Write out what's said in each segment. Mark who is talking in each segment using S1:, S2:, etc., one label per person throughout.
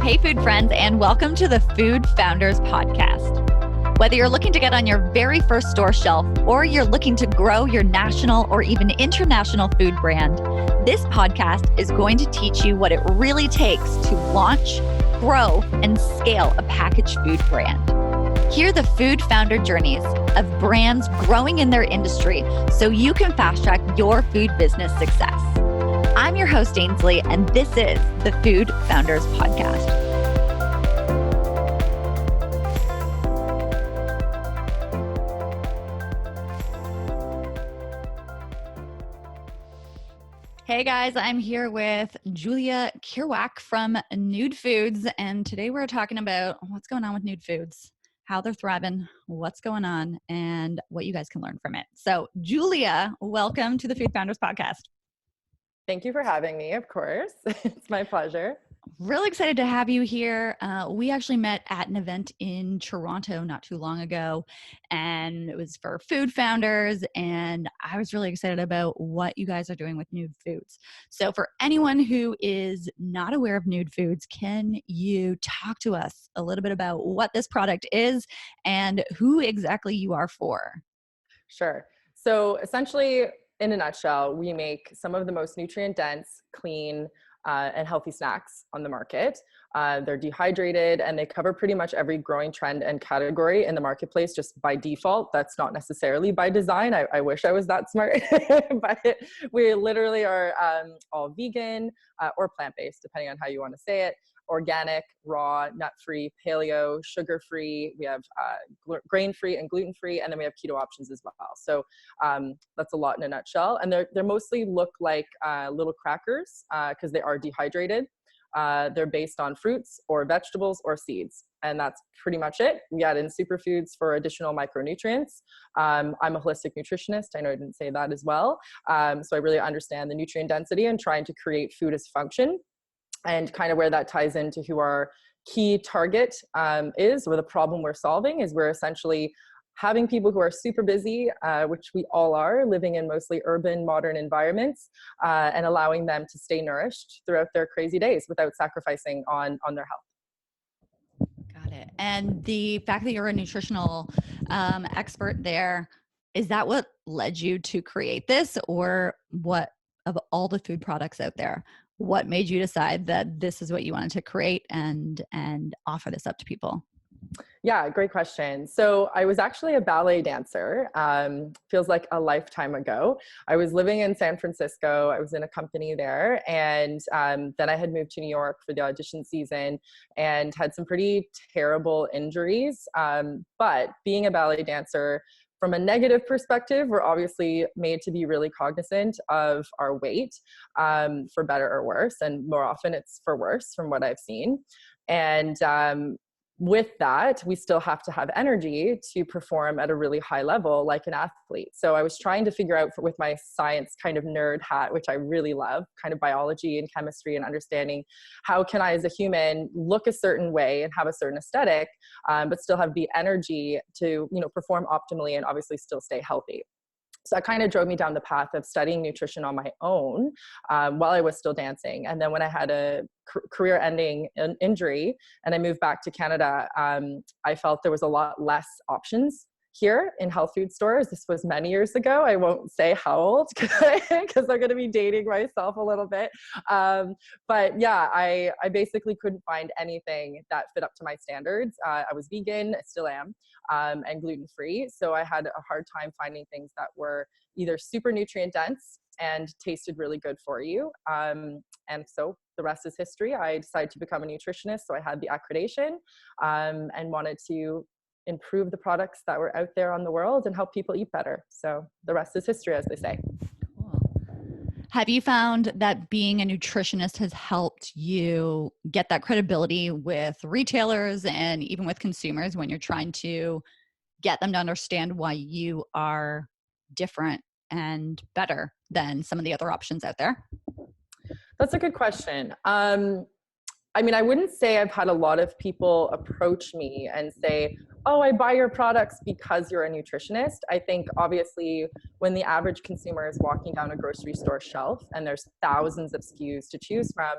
S1: Hey, food friends, and welcome to the Food Founders Podcast. Whether you're looking to get on your very first store shelf or you're looking to grow your national or even international food brand, this podcast is going to teach you what it really takes to launch, grow, and scale a packaged food brand. Hear the food founder journeys of brands growing in their industry so you can fast track your food business success. I'm your host, Ainsley, and this is the Food Founders Podcast. Hey guys, I'm here with Julia Cirouac from Nud Foods, and today we're talking about what's going on with Nud Foods, how they're thriving, what's going on, and what you guys can learn from it. So, Julia, welcome to the Food Founders Podcast.
S2: Thank you for having me, of course. It's my pleasure.
S1: Really excited to have you here. We actually met at an event in Toronto not too long ago, and it was for food founders, and I was really excited about what you guys are doing with Nud Foods. So for anyone who is not aware of Nud Foods, can you talk to us a little bit about what this product is and who exactly you are for?
S2: Sure. So essentially, in a nutshell, we make some of the most nutrient-dense, clean, and healthy snacks on the market. They're dehydrated and they cover pretty much every growing trend and category in the marketplace just by default. That's not necessarily by design. I wish I was that smart, but we literally are all vegan or plant-based, depending on how you want to say it. Organic, raw, nut-free, paleo, sugar-free. We have grain-free and gluten-free, and then we have keto options as well. So that's a lot in a nutshell. And they're mostly look like little crackers because they are dehydrated. They're based on fruits or vegetables or seeds, and that's pretty much it. We add in superfoods for additional micronutrients. I'm a holistic nutritionist. I know I didn't say that as well. So I really understand the nutrient density and trying to create food as function. And kind of where that ties into who our key target is, or the problem we're solving is we're essentially having people who are super busy, which we all are, living in mostly urban, modern environments, and allowing them to stay nourished throughout their crazy days without sacrificing on their health.
S1: Got it. And the fact that you're a nutritional expert there, is that what led you to create this, or what of all the food products out there, what made you decide that this is what you wanted to create and offer this up to people?
S2: Yeah, great question. So I was actually a ballet dancer. Feels like a lifetime ago. I was living in San Francisco. I was in a company there. And then I had moved to New York for the audition season and had some pretty terrible injuries. But being a ballet dancer, from a negative perspective, we're obviously made to be really cognizant of our weight, for better or worse. And more often it's for worse from what I've seen. And with that, we still have to have energy to perform at a really high level like an athlete. So I was trying to figure out with my science kind of nerd hat, which I really love, kind of biology and chemistry and understanding how can I as a human look a certain way and have a certain aesthetic, but still have the energy to, perform optimally and obviously still stay healthy. So that kind of drove me down the path of studying nutrition on my own while I was still dancing. And then when I had a career-ending injury and I moved back to Canada, I felt there was a lot less options here in health food stores. This was many years ago. I won't say how old because I'm going to be dating myself a little bit. But yeah, I basically couldn't find anything that fit up to my standards. I was vegan, I still am, and gluten-free. So I had a hard time finding things that were either super nutrient dense and tasted really good for you. And so the rest is history. I decided to become a nutritionist. So I had the accreditation and wanted to improve the products that were out there on the world and help people eat better. So the rest is history, as they say.
S1: Cool. Have you found that being a nutritionist has helped you get that credibility with retailers and even with consumers when you're trying to get them to understand why you are different and better than some of the other options out there?
S2: That's a good question. I wouldn't say I've had a lot of people approach me and say, oh, I buy your products because you're a nutritionist. I think obviously when the average consumer is walking down a grocery store shelf and there's thousands of SKUs to choose from,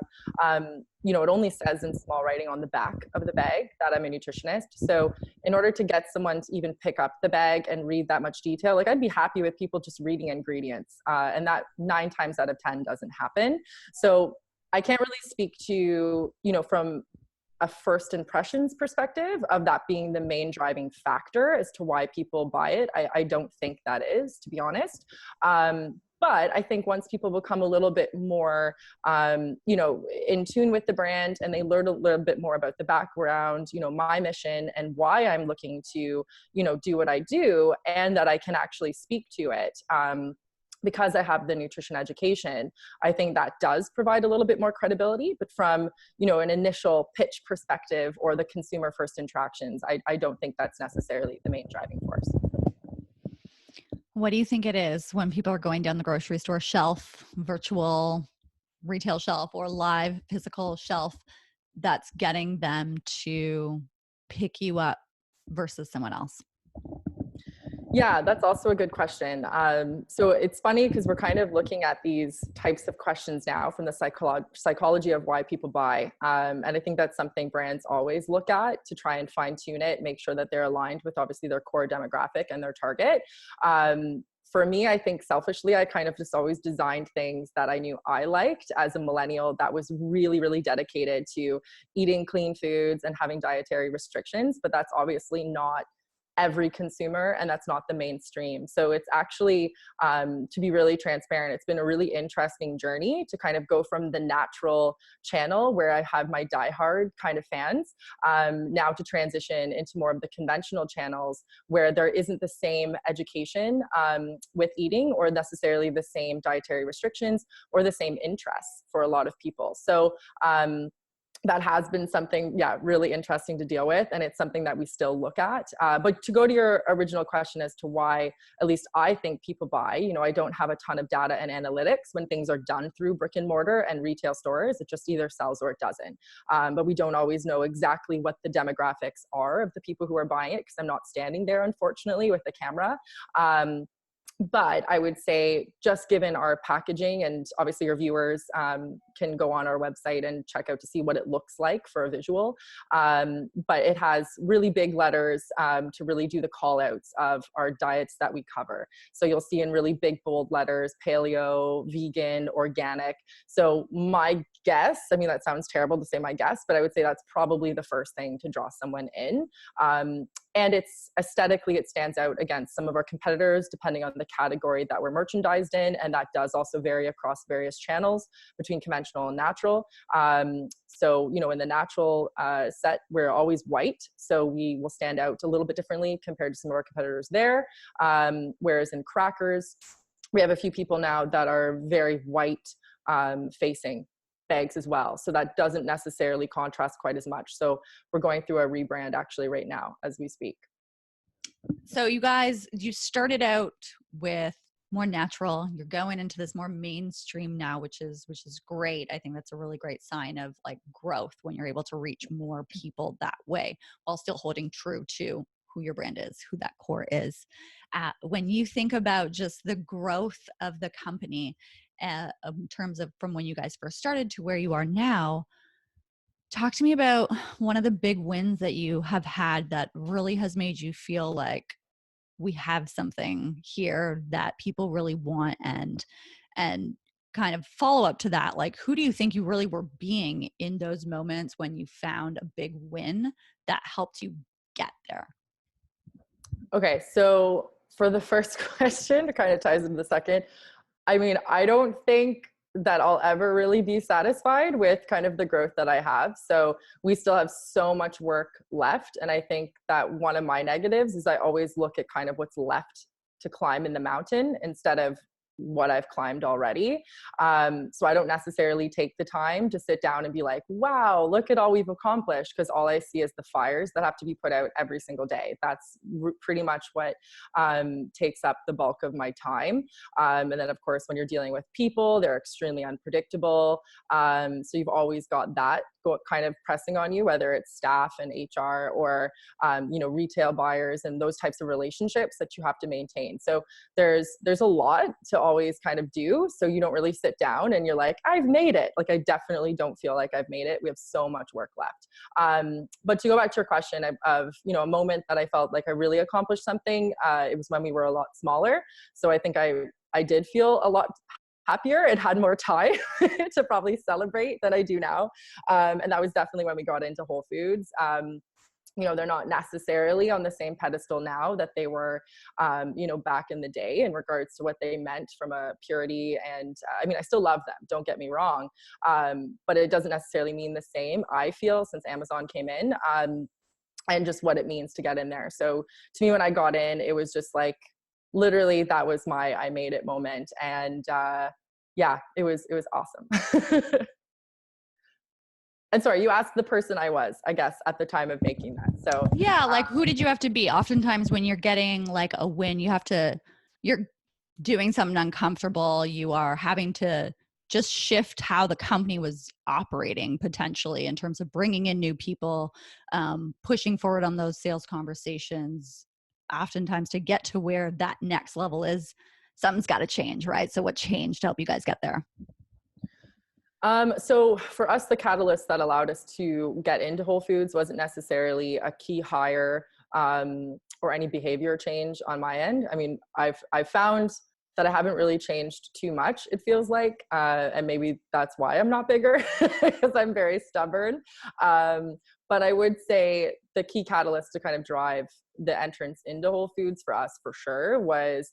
S2: it only says in small writing on the back of the bag that I'm a nutritionist. So in order to get someone to even pick up the bag and read that much detail, like I'd be happy with people just reading ingredients, and that 9 times out of 10 doesn't happen. So I can't really speak to, from a first impressions perspective of that being the main driving factor as to why people buy it. I don't think that is, to be honest. But I think once people become a little bit more, in tune with the brand and they learn a little bit more about the background, my mission and why I'm looking to, do what I do, and that I can actually speak to it. Because I have the nutrition education, I think that does provide a little bit more credibility. But from, an initial pitch perspective or the consumer first interactions, I don't think that's necessarily the main driving force.
S1: What do you think it is when people are going down the grocery store shelf, virtual retail shelf or live physical shelf, that's getting them to pick you up versus someone else?
S2: Yeah, that's also a good question. So it's funny because we're kind of looking at these types of questions now from the psychology of why people buy. And I think that's something brands always look at to try and fine tune it, make sure that they're aligned with obviously their core demographic and their target. For me, I think selfishly, I kind of just always designed things that I knew I liked as a millennial that was really, really dedicated to eating clean foods and having dietary restrictions. But that's obviously not every consumer, and that's not the mainstream. So it's actually, to be really transparent, it's been a really interesting journey to kind of go from the natural channel where I have my diehard kind of fans, now to transition into more of the conventional channels where there isn't the same education with eating or necessarily the same dietary restrictions or the same interests for a lot of people. So that has been something, really interesting to deal with. And it's something that we still look at. But to go to your original question as to why, at least I think people buy, I don't have a ton of data and analytics when things are done through brick and mortar and retail stores. It just either sells or it doesn't. But we don't always know exactly what the demographics are of the people who are buying it because I'm not standing there, unfortunately, with the camera. But I would say just given our packaging, and obviously your viewers can go on our website and check out to see what it looks like for a visual. But it has really big letters to really do the call outs of our diets that we cover. So you'll see in really big bold letters, paleo, vegan, organic. So my guess, I mean, that sounds terrible to say my guess, but I would say that's probably the first thing to draw someone in. And it's aesthetically, it stands out against some of our competitors, depending on the category that we're merchandised in. And that does also vary across various channels between conventional and natural. So, in the natural set, we're always white. So we will stand out a little bit differently compared to some of our competitors there. Whereas in crackers, we have a few people now that are very white facing bags as well. So that doesn't necessarily contrast quite as much. So we're going through a rebrand actually right now as we speak.
S1: So you guys, you started out with more natural. You're going into this more mainstream now, which is great. I think that's a really great sign of like growth when you're able to reach more people that way while still holding true to who your brand is, who that core is. When you think about just the growth of the company, in terms of from when you guys first started to where you are now, talk to me about one of the big wins that you have had that really has made you feel like we have something here that people really want, and kind of follow up to that. Like, who do you think you really were being in those moments when you found a big win that helped you get there?
S2: Okay, so for the first question, it kind of ties into the second. I mean, I don't think that I'll ever really be satisfied with kind of the growth that I have. So we still have so much work left. And I think that one of my negatives is I always look at kind of what's left to climb in the mountain instead of what I've climbed already. So I don't necessarily take the time to sit down and be like, wow, look at all we've accomplished, because all I see is the fires that have to be put out every single day. That's pretty much what takes up the bulk of my time. And then of course, when you're dealing with people, they're extremely unpredictable. So you've always got that kind of pressing on you, whether it's staff and HR or, retail buyers and those types of relationships that you have to maintain. So there's a lot to always kind of do. So you don't really sit down and you're like, I've made it. Like, I definitely don't feel like I've made it. We have so much work left. But to go back to your question of a moment that I felt like I really accomplished something, it was when we were a lot smaller. So I think I did feel a lot happier and had more time to probably celebrate than I do now. And that was definitely when we got into Whole Foods. They're not necessarily on the same pedestal now that they were, back in the day in regards to what they meant from a purity. And I still love them, don't get me wrong. But it doesn't necessarily mean the same, I feel, since Amazon came in, and just what it means to get in there. So to me, when I got in, it was just like, literally, that was my I made it moment. And it was awesome. And sorry, you asked the person I was, I guess, at the time of making that. So
S1: yeah, like who did you have to be? Oftentimes when you're getting like a win, you're doing something uncomfortable. You are having to just shift how the company was operating potentially in terms of bringing in new people, pushing forward on those sales conversations. Oftentimes to get to where that next level is, something's got to change, right? So what changed to help you guys get there?
S2: So for us, the catalyst that allowed us to get into Whole Foods wasn't necessarily a key hire, or any behavior change on my end. I've found that I haven't really changed too much, it feels like, and maybe that's why I'm not bigger, because I'm very stubborn. But I would say the key catalyst to kind of drive the entrance into Whole Foods for us, for sure, was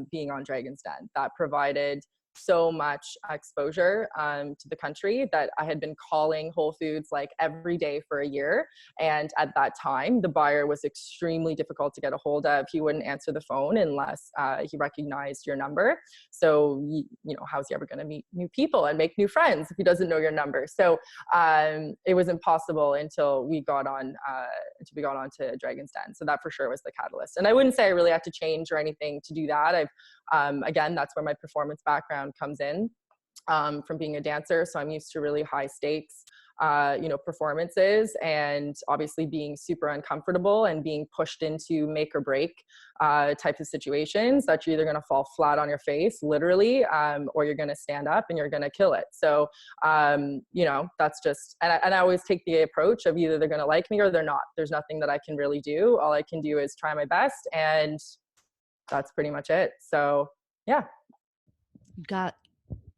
S2: being on Dragon's Den. That provided so much exposure to the country that I had been calling Whole Foods like every day for a year. And at that time, the buyer was extremely difficult to get a hold of. He wouldn't answer the phone unless he recognized your number. So, how's he ever going to meet new people and make new friends if he doesn't know your number? So it was impossible until we got on to Dragon's Den. So that for sure was the catalyst. And I wouldn't say I really had to change or anything to do that. Again, that's where my performance background comes in, from being a dancer. So I'm used to really high stakes, performances, and obviously being super uncomfortable and being pushed into make or break types of situations that you're either going to fall flat on your face, literally, or you're going to stand up and you're going to kill it. So, that's just, and I always take the approach of either they're going to like me or they're not. There's nothing that I can really do. All I can do is try my best, and that's pretty much it. So, yeah.
S1: You got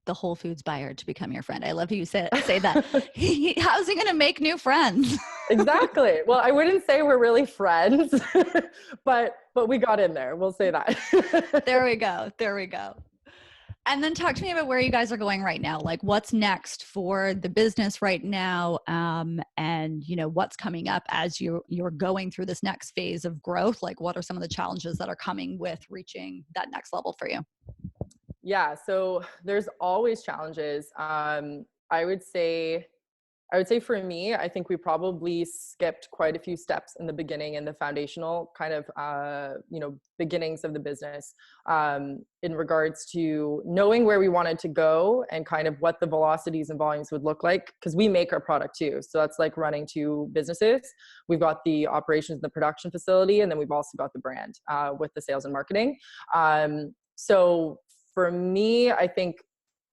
S1: the Whole Foods buyer to become your friend. I love how you say that. How's he going to make new friends?
S2: Exactly. Well, I wouldn't say we're really friends, but we got in there. We'll say that.
S1: There we go. And then talk to me about where you guys are going right now. Like what's next for the business right now, and what's coming up as you're going through this next phase of growth. Like what are some of the challenges that are coming with reaching that next level for you?
S2: Yeah, so there's always challenges. I would say for me, I think we probably skipped quite a few steps in the beginning, in the foundational kind of, beginnings of the business, in regards to knowing where we wanted to go and kind of what the velocities and volumes would look like, because we make our product too. So that's like running two businesses. We've got the operations and the production facility, and then we've also got the brand with the sales and marketing. So for me, I think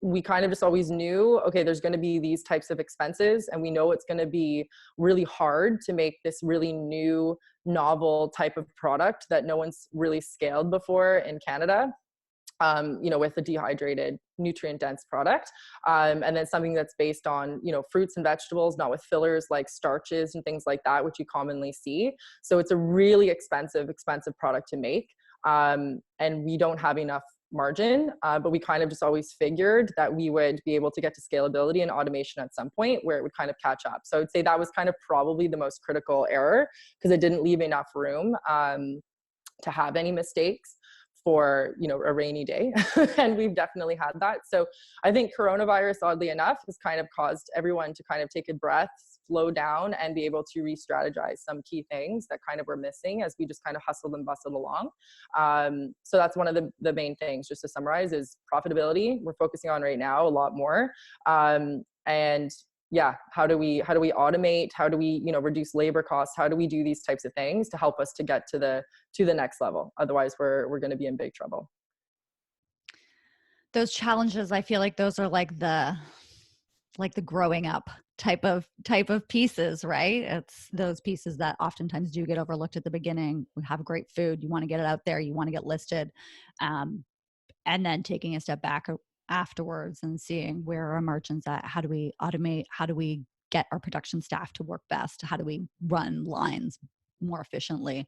S2: we kind of just always knew, okay, there's going to be these types of expenses, and we know it's going to be really hard to make this really new, novel type of product that no one's really scaled before in Canada, with a dehydrated, nutrient-dense product. And then something that's based on, fruits and vegetables, not with fillers like starches and things like that, which you commonly see. So it's a really expensive product to make. And we don't have enough margin, but we kind of just always figured that we would be able to get to scalability and automation at some point where it would kind of catch up. So I would say that was kind of probably the most critical error, because it didn't leave enough room to have any mistakes for a rainy day. And we've definitely had that. So I think coronavirus, oddly enough, has kind of caused everyone to kind of take a breath, slow down, and be able to re-strategize some key things that kind of were missing as we just kind of hustled and bustled along. So that's one of the main things, just to summarize, is profitability. We're focusing on right now a lot more. And yeah, how do we automate? How do we, reduce labor costs? How do we do these types of things to help us to get to the next level? Otherwise, we're going to be in big trouble.
S1: Those challenges, I feel like those are like the growing up type of pieces, right? It's those pieces that oftentimes do get overlooked at the beginning. We have great food. You want to get it out there. You want to get listed. And then taking a step back afterwards and seeing where are our merchants at? How do we automate? How do we get our production staff to work best? How do we run lines more efficiently?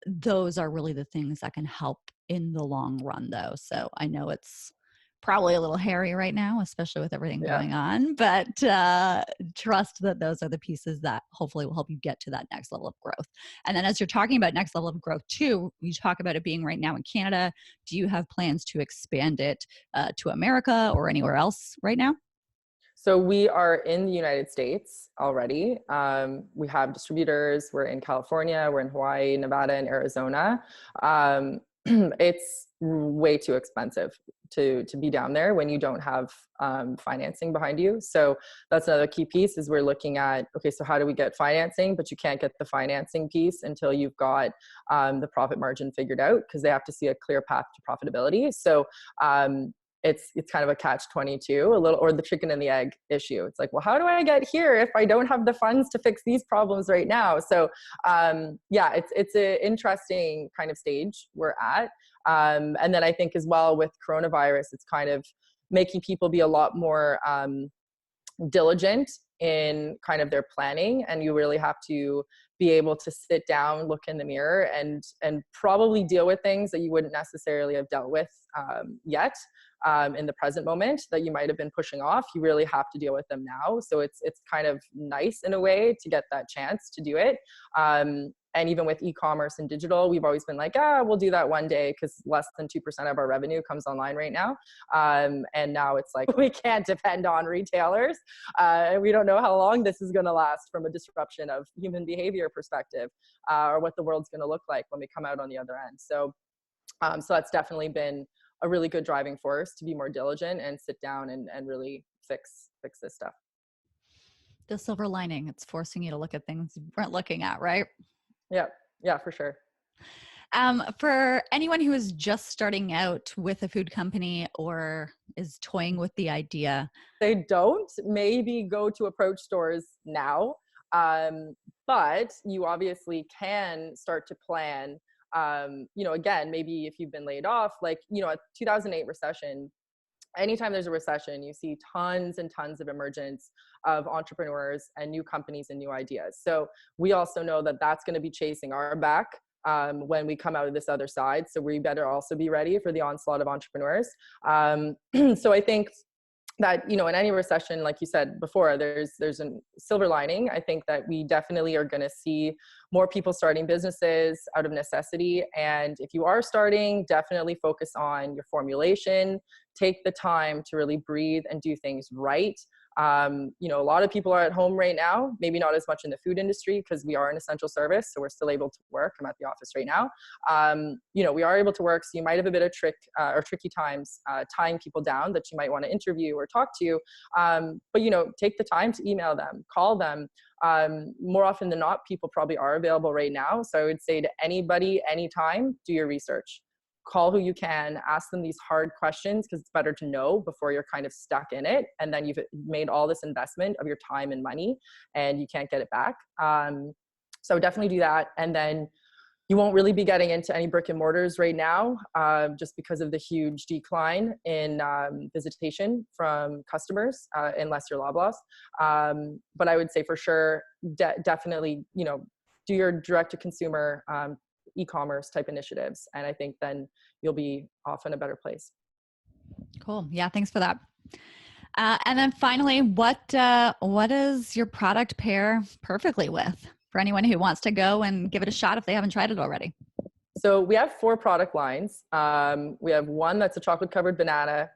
S1: Those are really the things that can help in the long run, though. So I know it's probably a little hairy right now, especially with everything going on, but trust that those are the pieces that hopefully will help you get to that next level of growth. And then as you're talking about next level of growth too, you talk about it being right now in Canada. Do you have plans to expand it to America or anywhere else right now?
S2: So we are in the United States already. We have distributors. We're in California. We're in Hawaii, Nevada, and Arizona. It's way too expensive to be down there when you don't have financing behind you. So that's another key piece is we're looking at, okay, so how do we get financing? But you can't get the financing piece until you've got the profit margin figured out, because they have to see a clear path to profitability. So it's kind of a catch-22, a little, or the chicken and the egg issue. It's like, well, how do I get here if I don't have the funds to fix these problems right now? So yeah, it's an interesting kind of stage we're at. And then I think as well with coronavirus, it's kind of making people be a lot more diligent in kind of their planning, and you really have to be able to sit down, look in the mirror, and probably deal with things that you wouldn't necessarily have dealt with yet in the present moment that you might have been pushing off. You really have to deal with them now. So it's kind of nice in a way to get that chance to do it. And even with e-commerce and digital, we've always been like, we'll do that one day, because less than 2% of our revenue comes online right now. And now it's like, we can't depend on retailers. We don't know how long this is going to last from a disruption of human behavior perspective, or what the world's going to look like when we come out on the other end. So that's definitely been a really good driving force to be more diligent and sit down and really fix this stuff.
S1: The silver lining, it's forcing you to look at things you weren't looking at, right?
S2: Yeah, for sure.
S1: For anyone who is just starting out with a food company or is toying with the idea,
S2: they don't maybe go to approach stores now, but you obviously can start to plan. Again, maybe if you've been laid off, like, a 2008 recession, anytime there's a recession, you see tons and tons of emergence of entrepreneurs and new companies and new ideas. So we also know that that's going to be chasing our back when we come out of this other side. So we better also be ready for the onslaught of entrepreneurs. So I think that, in any recession, like you said before, there's a silver lining. I think that we definitely are going to see more people starting businesses out of necessity. And if you are starting, definitely focus on your formulation. Take the time to really breathe and do things right. A lot of people are at home right now, maybe not as much in the food industry because we are an essential service, so we're still able to work. I'm at the office right now. We are able to work, so you might have a bit of tricky times tying people down that you might want to interview or talk to. But take the time to email them, call them. More often than not, people probably are available right now. So I would say to anybody, anytime, do your research. Call who you can, ask them these hard questions, because it's better to know before you're kind of stuck in it. And then you've made all this investment of your time and money and you can't get it back. So definitely do that. And then you won't really be getting into any brick and mortars right now, just because of the huge decline in visitation from customers, unless you're Loblaws. But I would say for sure, definitely, do your direct to consumer e-commerce type initiatives. And I think then you'll be off in a better place.
S1: Cool. Yeah. Thanks for that. And then finally, what does your product pair perfectly with for anyone who wants to go and give it a shot if they haven't tried it already?
S2: So we have 4 product lines. We have one that's a chocolate covered banana,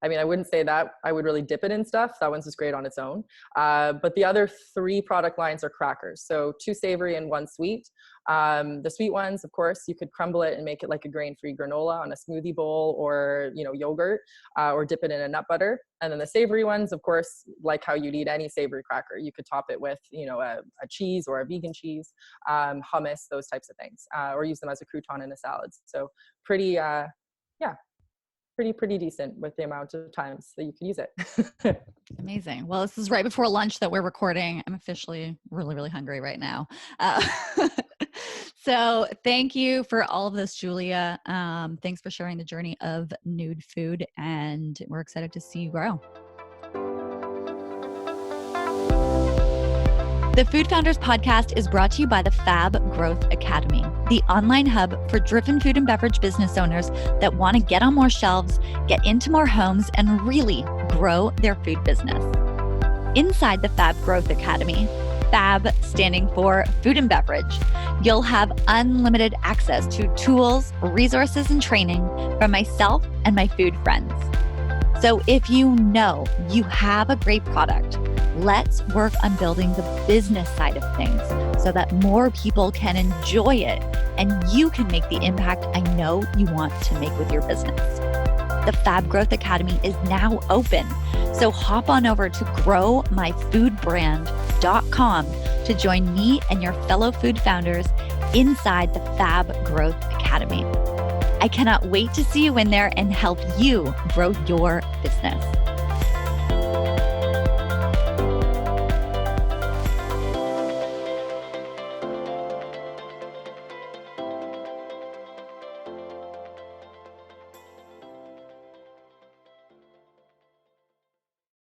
S2: I mean, I wouldn't say that I would really dip it in stuff. That one's just great on its own. But the other 3 product lines are crackers. So 2 savory and 1 sweet. The sweet ones, of course, you could crumble it and make it like a grain-free granola on a smoothie bowl, or, you know, yogurt, or dip it in a nut butter. And then the savory ones, of course, like how you'd eat any savory cracker, you could top it with, you know, a cheese or a vegan cheese, hummus, those types of things, or use them as a crouton in a salad. So pretty, pretty decent with the amount of times that you can use it.
S1: Amazing. Well, this is right before lunch that we're recording. I'm officially really, really hungry right now. So thank you for all of this, Julia. Thanks for sharing the journey of Nud Fud, and we're excited to see you grow. The Food Founders podcast is brought to you by the Fab Growth Academy, the online hub for driven food and beverage business owners that want to get on more shelves, get into more homes, and really grow their food business. Inside the Fab Growth Academy, Fab standing for food and beverage, you'll have unlimited access to tools, resources, and training from myself and my food friends. So if you know you have a great product, let's work on building the business side of things so that more people can enjoy it and you can make the impact I know you want to make with your business. The Fab Growth Academy is now open, so hop on over to growmyfoodbrand.com to join me and your fellow food founders inside the Fab Growth Academy. I cannot wait to see you in there and help you grow your business.